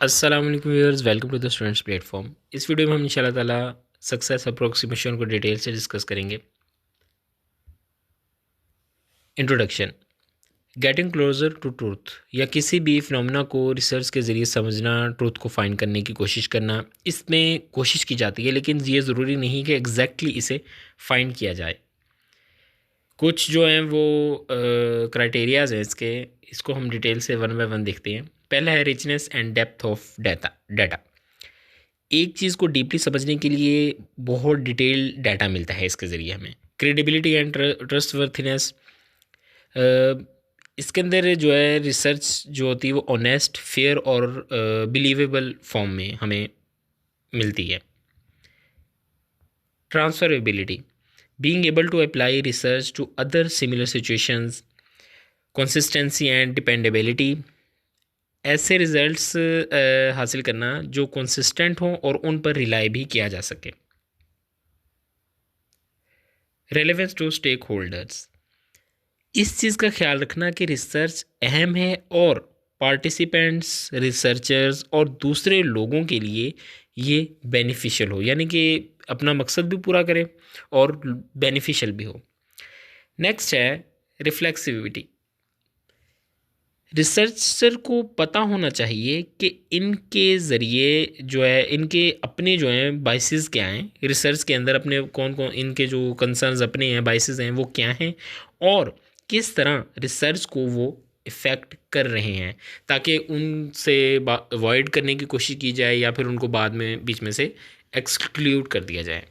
अस्सलाम वालेकुम viewers, welcome to the students platform. इस वीडियो में हम इंशाल्लाह ताला सक्सेस अप्रोक्सीमेशन को डिटेल से डिस्कस करेंगे। Introduction. Getting closer to truth या किसी भी फिनोमेना को रिसर्च के ज़रिए समझना, ट्रूथ को फाइंड करने की कोशिश करना, इसमें कोशिश की जाती है, लेकिन ये ज़रूरी नहीं कि एग्जैक्टली इसे फाइंड किया जाए। कुछ जो हैं वो क्राइटेरियाज हैं इसको हम डिटेल से वन बाय वन देखते हैं। पहला है richness and depth of data. एक चीज़ को डीपली समझने के लिए बहुत डिटेल डाटा मिलता है इसके ज़रिए हमें। क्रेडिबिलिटी एंड ट्रस्टवर्थीनेस, इसके अंदर जो है रिसर्च जो होती है वो ऑनेस्ट, फेयर और बिलीवेबल फॉर्म में हमें मिलती है। Transferability, being able to apply research to other similar situations. Consistency and dependability, ऐसे रिजल्ट्स हासिल करना जो कंसिस्टेंट हों और उन पर रिलाई भी किया जा सके। रेलेवेंस टू स्टेक होल्डर्स, इस चीज़ का ख्याल रखना कि रिसर्च अहम है और पार्टिसिपेंट्स, रिसर्चर्स और दूसरे लोगों के लिए ये बेनिफिशियल हो, यानी कि अपना मकसद भी पूरा करे और बेनिफिशियल भी हो। नेक्स्ट है रिफ्लेक्सिविटी। रिसर्चर को पता होना चाहिए कि इनके ज़रिए जो है इनके अपने जो हैं बाइसेस क्या हैं, रिसर्च के अंदर अपने कौन कौन इनके जो कंसर्न्स अपने हैं, बाइसेस हैं, वो क्या हैं और किस तरह रिसर्च को वो इफ़ेक्ट कर रहे हैं, ताकि उनसे अवॉइड करने की कोशिश की जाए या फिर उनको बाद में बीच में से एक्सक्लूड कर दिया जाए।